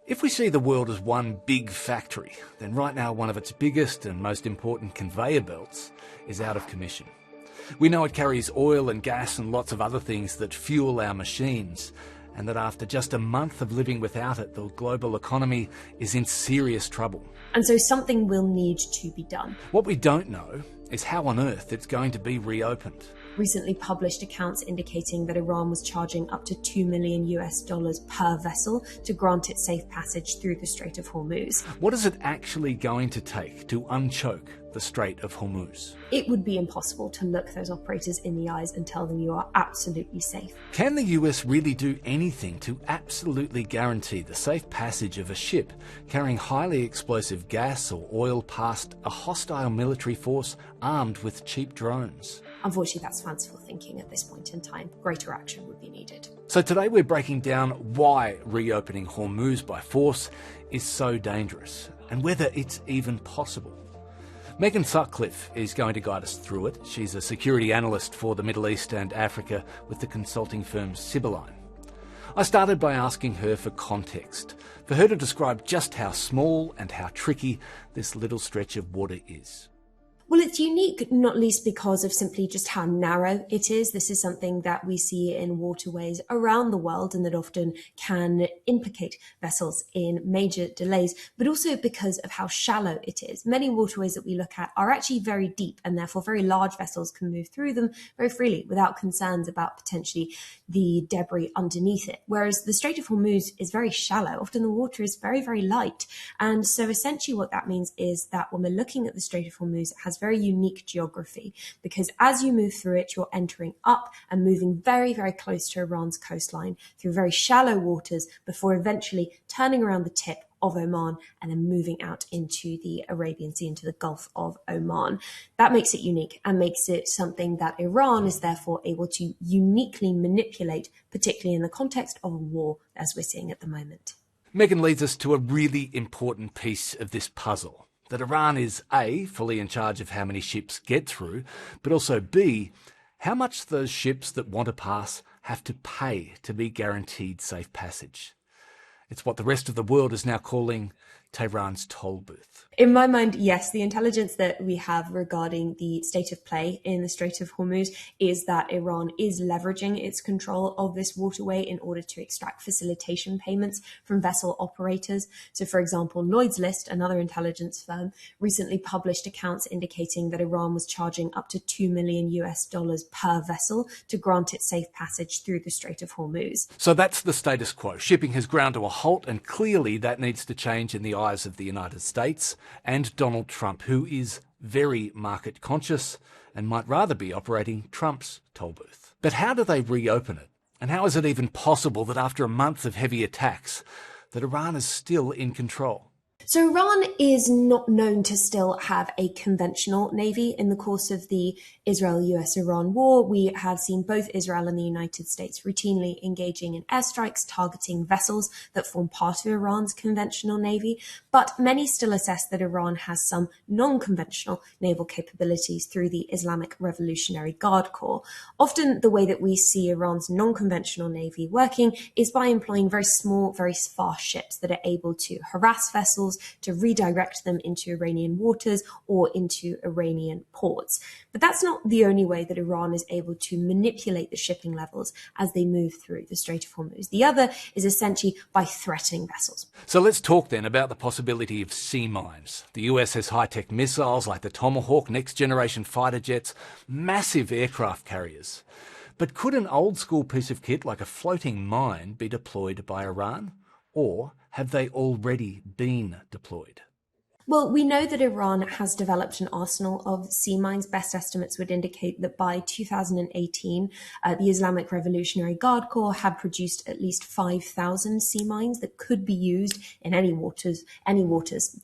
If we see the world as one big factory, then right now one of its biggest and most important conveyor belts is out of commission. We know it carries oil and gas and lots of other things that fuel our machines, and that after just a month of living without it, the global economy is in serious trouble. And so something will need to be done. What we don't know is how on earth it's going to be reopened. Recently published accounts indicating that Iran was charging up to $2 million per vessel to grant it safe passage through the Strait of Hormuz. What is it actually going to take to unchoke the Strait of Hormuz? It would be impossible to look those operators in the eyes and tell them you are absolutely safe. Can the US really do anything to absolutely guarantee the safe passage of a ship carrying highly explosive gas or oil past a hostile military force armed with cheap drones? Unfortunately, that's fanciful thinking at this point in time. Greater action would be needed. So today we're breaking down why reopening Hormuz by force is so dangerous and whether it's even possible. Megan Sutcliffe is going to guide us through it. She's a security analyst for the Middle East and Africa with the consulting firm Sibylline. I started by asking her for context, for her to describe just how small and how tricky this little stretch of water is. Well, it's unique, not least because of simply just how narrow it is. This is something that we see in waterways around the world and that often can implicate vessels in major delays, but also because of how shallow it is. Many waterways that we look at are actually very deep, and therefore very large vessels can move through them very freely without concerns about potentially the debris underneath it. Whereas the Strait of Hormuz is very shallow. Often the water is very, very light. And so essentially what that means is that when we're looking at the Strait of Hormuz, it has very unique geography, because as you move through it, you're entering up and moving very, very close to Iran's coastline through very shallow waters before eventually turning around the tip of Oman and then moving out into the Arabian Sea, into the Gulf of Oman. That makes it unique and makes it something that Iran is therefore able to uniquely manipulate, particularly in the context of a war as we're seeing at the moment. Megan leads us to a really important piece of this puzzle. That Iran is A, fully in charge of how many ships get through, but also B, how much those ships that want to pass have to pay to be guaranteed safe passage. It's what the rest of the world is now calling Tehran's toll booth. In my mind, yes, the intelligence that we have regarding the state of play in the Strait of Hormuz is that Iran is leveraging its control of this waterway in order to extract facilitation payments from vessel operators. So, for example, Lloyd's List, another intelligence firm, recently published accounts indicating that Iran was charging up to $2 million per vessel to grant it safe passage through the Strait of Hormuz. So that's the status quo. Shipping has ground to a halt, and clearly that needs to change in the eyes of the United States and Donald Trump, who is very market conscious and might rather be operating Trump's toll booth. But how do they reopen it? And how is it even possible that after a month of heavy attacks, that Iran is still in control? So Iran is not known to still have a conventional navy. In the course of the Israel-US-Iran war, we have seen both Israel and the United States routinely engaging in airstrikes targeting vessels that form part of Iran's conventional navy. But many still assess that Iran has some non-conventional naval capabilities through the Islamic Revolutionary Guard Corps. Often the way that we see Iran's non-conventional navy working is by employing very small, very fast ships that are able to harass vessels, to redirect them into Iranian waters or into Iranian ports. But that's not the only way that Iran is able to manipulate the shipping levels as they move through the Strait of Hormuz. The other is essentially by threatening vessels. So let's talk then about the possibility of sea mines. The US has high-tech missiles like the Tomahawk, next-generation fighter jets, massive aircraft carriers. But could an old-school piece of kit like a floating mine be deployed by Iran? Or have they already been deployed? Well, we know that Iran has developed an arsenal of sea mines. Best estimates would indicate that by 2018, the Islamic Revolutionary Guard Corps had produced at least 5,000 sea mines that could be used in any waters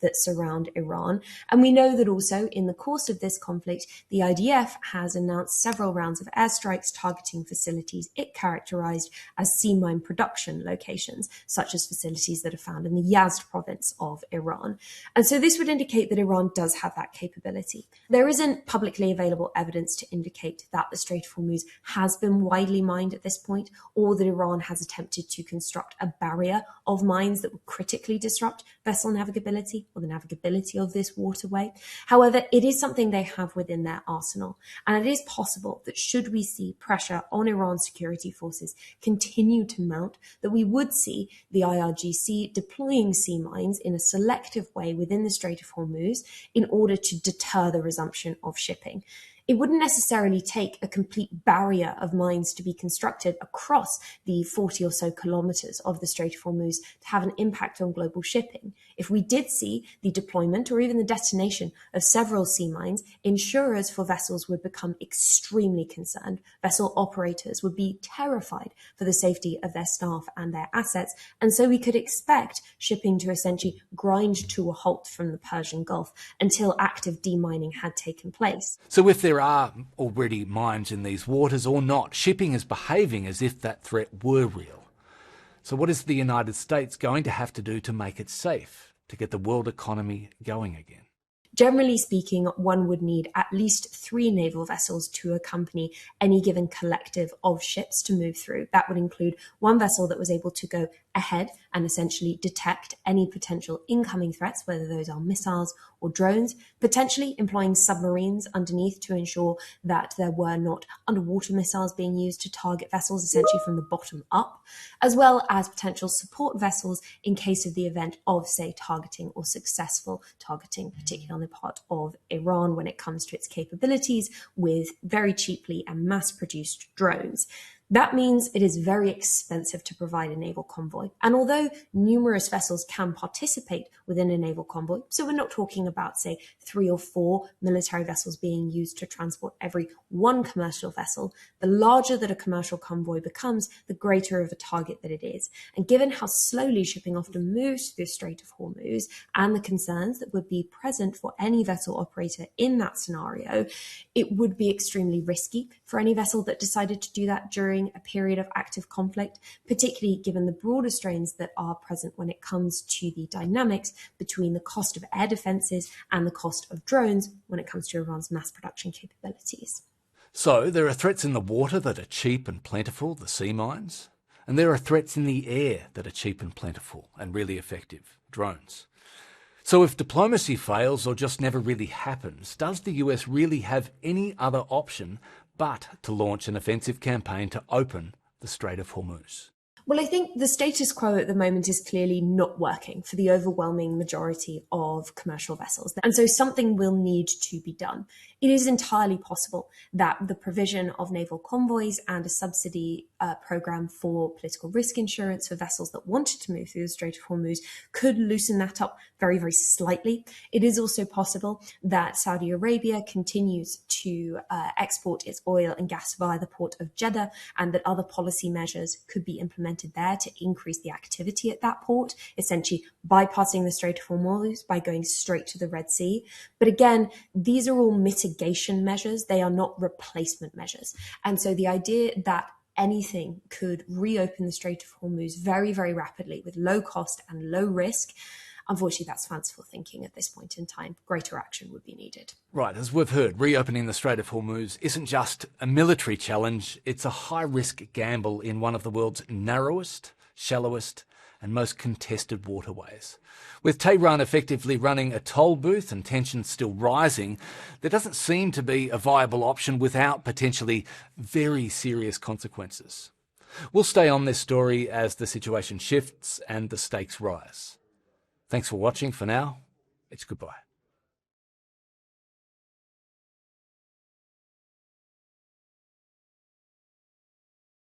that surround Iran. And we know that also in the course of this conflict, the IDF has announced several rounds of airstrikes targeting facilities it characterized as sea mine production locations, such as facilities that are found in the Yazd province of Iran. And so this This would indicate that Iran does have that capability. There isn't publicly available evidence to indicate that the Strait of Hormuz has been widely mined at this point, or that Iran has attempted to construct a barrier of mines that would critically disrupt vessel navigability or the navigability of this waterway. However, it is something they have within their arsenal, and it is possible that should we see pressure on Iran's security forces continue to mount, that we would see the IRGC deploying sea mines in a selective way within the Strait of Hormuz in order to deter the resumption of shipping. It wouldn't necessarily take a complete barrier of mines to be constructed across the 40 or so kilometers of the Strait of Hormuz to have an impact on global shipping. If we did see the deployment or even the detonation of several sea mines, insurers for vessels would become extremely concerned. Vessel operators would be terrified for the safety of their staff and their assets. And so we could expect shipping to essentially grind to a halt from the Persian Gulf until active demining had taken place. So if there are already mines in these waters or not, shipping is behaving as if that threat were real. So what is the United States going to have to do to make it safe, to get the world economy going again? Generally speaking, one would need at least 3 naval vessels to accompany any given collective of ships to move through. That would include one vessel that was able to go ahead and essentially detect any potential incoming threats, whether those are missiles or drones, potentially employing submarines underneath to ensure that there were not underwater missiles being used to target vessels essentially from the bottom up, as well as potential support vessels in case of the event of, say, targeting or successful targeting, particularly on the part of Iran when it comes to its capabilities with very cheaply and mass-produced drones. That means it is very expensive to provide a naval convoy. And although numerous vessels can participate within a naval convoy, so we're not talking about, say, 3 or 4 military vessels being used to transport every one commercial vessel, the larger that a commercial convoy becomes, the greater of a target that it is. And given how slowly shipping often moves through the Strait of Hormuz and the concerns that would be present for any vessel operator in that scenario, it would be extremely risky for any vessel that decided to do that during a period of active conflict, particularly given the broader strains that are present when it comes to the dynamics between the cost of air defenses and the cost of drones when it comes to Iran's mass production capabilities. So there are threats in the water that are cheap and plentiful, the sea mines, and there are threats in the air that are cheap and plentiful and really effective, drones. So if diplomacy fails or just never really happens, does the US really have any other option but to launch an offensive campaign to open the Strait of Hormuz? Well, I think the status quo at the moment is clearly not working for the overwhelming majority of commercial vessels. And so something will need to be done. It is entirely possible that the provision of naval convoys and a subsidy program for political risk insurance for vessels that wanted to move through the Strait of Hormuz could loosen that up very, very slightly. It is also possible that Saudi Arabia continues to export its oil and gas via the port of Jeddah, and that other policy measures could be implemented there to increase the activity at that port, essentially bypassing the Strait of Hormuz by going straight to the Red Sea. But again, these are all mitigation measures. They are not replacement measures. And so the idea that anything could reopen the Strait of Hormuz very, very rapidly with low cost and low risk, unfortunately, that's fanciful thinking at this point in time. Greater action would be needed. Right, as we've heard, reopening the Strait of Hormuz isn't just a military challenge, it's a high-risk gamble in one of the world's narrowest, shallowest and most contested waterways. With Tehran effectively running a toll booth and tensions still rising, there doesn't seem to be a viable option without potentially very serious consequences. We'll stay on this story as the situation shifts and the stakes rise. Thanks for watching. For now, it's goodbye.